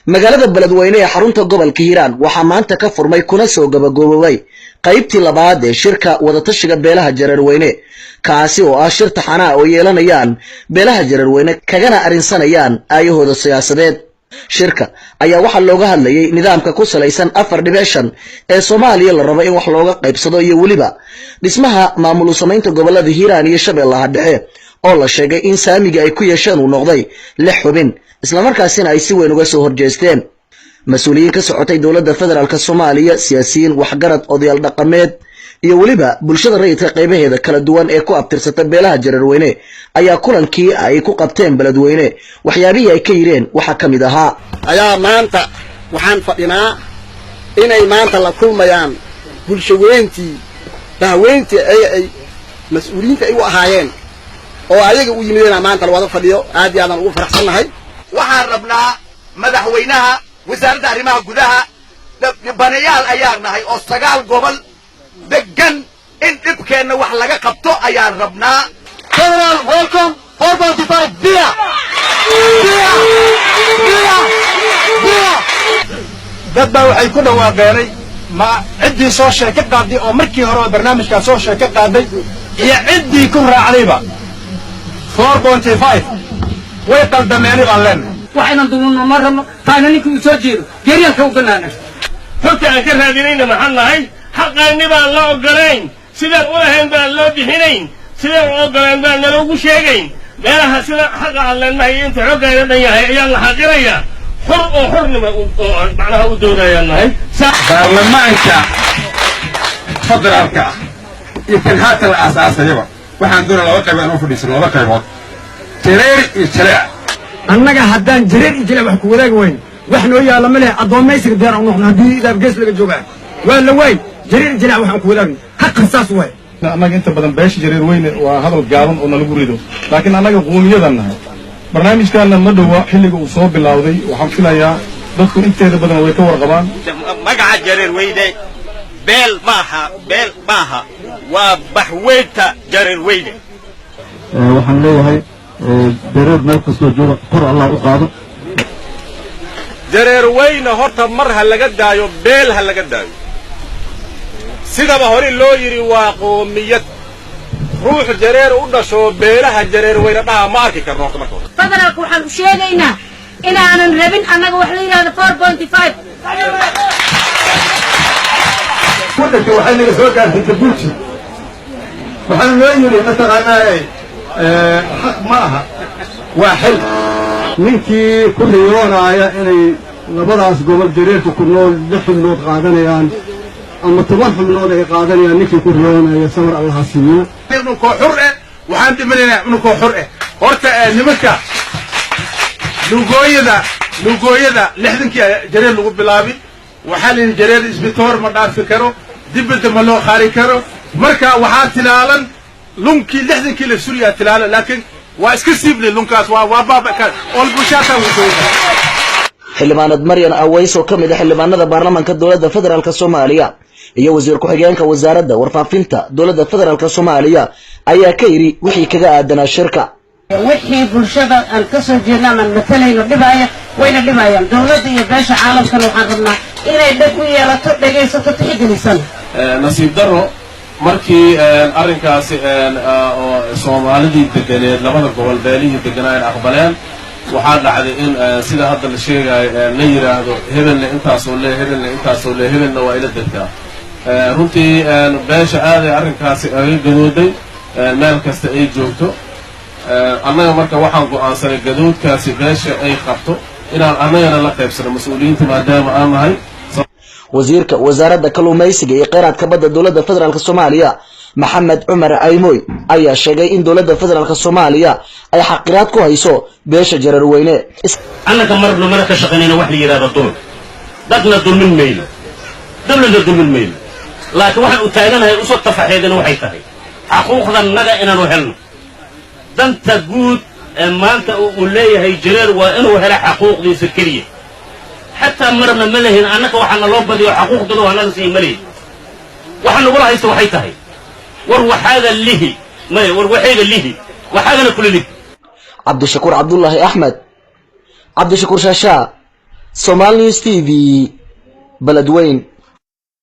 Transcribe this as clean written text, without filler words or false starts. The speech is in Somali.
magaalada Beledweyne ee xarunta gobolka Hiiraan waxaa maanta ka furmay kuna soo gabagaboobay qaybtii labaad ee shirka wadatashiga beelaha Jareerweyne kaasi oo ah shir taxana oo yeelanayaan beelaha Jareerweyne kagana arinsanayaan ayahooda siyaasadeed. shirka ayaa waxa looga hadlayay nidaamka ku salaysan 4 ee Soomaaliya la rabo in wax looga qaybsado iyo waliba dhismaha maamul samaynta gobolada Hiiraan iyo Shabeellaha Dhexe oo la sheegay in saamiga ay ku yeesheen uu noqday 6 xubin isla markaasina ay si weyn uga soo horjeesteen mas'uuliyiin ka socotay dawladda federaalka Soomaaliya, siyaasiyiin, waxgarad, odayaal dhaqameed iyo waliba bulshada rayidka qaybaheeda kala duwan ee ku abtirsata beelaha Jareerweyne ayaa kulankii ay ku qabteen Beledweyne waxyaabihii ay ka yireen waxa kamid ahaa ayaa maanta waxaan fadhinaa inay maanta la kulmayaan bulshadeyntii daaweyntii ay mas'uuliyiinta ay u ahaayeen oo ayaga u yimideen maanta la wada fadhiyo aad iyo aad ugu faraxsanahay. waxaan rabnaa madaxweynaha wasaaradda arrimaha gudaha banayaal ayaan nahay oo 9 gobol degan in dhibkeena wax laga qabto ayaan rabnaa. General, welcome 4.5 dia dad baa waxay ku dhawaaqeenay ma ciddii soo sheeko qaaday oo markii hore barnaamijka soo sheeko qaaday iyo ciddii ku raacdayba 4.5 way qaldameen baan leenahay waxayna duulno marno taana ninkii soo jeedo geeriyalka u ganaana xogta aan ka raadinayna maxaan nahay xaqaani baan la ogolayn sidaan u lahayn baan loo bixinayn sidaan u ogolayn baan nalagu sheegayn meelaha sida xaqa aan leenahay inta xogayna dhan yahay ayaan la xaqiraya xor oo xornimo oo macnaha u doonayaan nahay baarlamaanka federaalka iyo kan haata la aasaasayaba waxaan doonaa laba qayb aan u fadhiisano laba qaybood jareer iyo jalaa annaga haddaan jareer iyo jalaa wax ku wadaagi weyn wax noo yaala ma leh addoomaysiga deer aan noqon haddii idaab gees laga joogaa waa la waay jareer iyo jalaa waxaan ku wadaagno xaqan saas waay annaga inta badan beesha Jareerweyne waa hadal gaaban oo nalagu rido laakiin annaga qowmiyadan nahay barnaamijkan ma dhawa xilliga uu soo bilowday waxaan filayaa dadku inteeda badan way ka warqabaan magaca Jareerweyne beel maaha waa baxweynta Jareerweyne waxaan leeyahay jareer meel kastoo jooga qor Allah u qaado Jareerweyne horta mar ha laga daayo beel ha laga daayo sidaba hore loo yiri waa qoomiyad ruux jareer u dhasho beelaha Jareerweyne dhaha ma arki karno horta marka federaalku waxaan u sheegaynaa inaanan rabin annaga wax la yiraahdo 4.5 waddanka waxay naga soo gaartay Jabuuti waxaan loo yiri mataqaanaa xaq ma aha waa xil ninkii ku riyoonaya inay labadaas gobol jareerka ku nool 6 xubnood qaadanayaan ama 10 xubnood ay qaadanayaan ninkii ku riyoonaya sawir Allah siiyo inuu ko xur ah waxaan dhimanaa inuu ko xur ah horta nimanka lugooyada 60kii jareer lagu bilaabi waxa la jareer isbitoor ma dhaafi karo dibadda ma loo qaari karo marka waxaa tilaalan lunkii 60kii la suriyaa tilaalan laakiin waa iska siibli lunkaas waa baaba ka ol bulshada wuxuu xildhibaanad Maryan Aways oo kamid ah xildhibaanada baarlamaanka dawladda federaalka Soomaaliya iyo wasiir ku-xigeenka wasaaradda warfaafinta dawladda federaalka Soomaaliya ayaa ka yiri wixii kaga aadanaa shirka wixii bulshada aan ka soo jeednaa man matalayno dhibaaya wayna dhibaayaan dawladda iyo beesha caalamkana waxaan rabnaa inay dhag u yeelato dhagaysato tixgelisan nasiib daro markii arrinkaasi oo Soomaalidii deganeed labada gobol beelihii deganaan aqbaleen waxaa dhacday in sida hadda la sheegay la yiraahdo hebelna intaasoo le hebelna waa ila degtaa runtii beesha aaday arrinkaasi ay gadooday meel kasta ay joogto annaga marka waxaan go'aansanay gadoodkaasi beesha ay qabto inaan annagana la qaybsano mas'uuliyiinta maadaama aan nahay wasiirka wasaaradda kalluumaysiga iyo kheyraadka badda dawladda federaalka Soomaaliya Maxamed Cumar Aymoy ayaa sheegay in dawladda federaalka Soomaaliya ay xaqiraad ku hayso beesha Jareerweyne annaga marna mana ka shaqeynayna wax la yiraahdo dul dadna dulmin mayno dawladda dulmin mayno laakiin waxaan u taaganahay u soo tafaxeedana waxay tahay xuquuqda naga inaanu helno danta guud ee maanta uu leeyahay jareer waa inuu helo xaquuqdiisa keliya xataa marna ma lehin annaka waxaana loo badiyo xaquuqdooda waa naga sii maleey waxaan nagula haysta waxay tahay war waxaaga lihi may war waxayga lihi waxaagana kula lih cabdishakuur cabdullaahi axmed cabdishakuur shaashaa Somali News TV Beledweyne.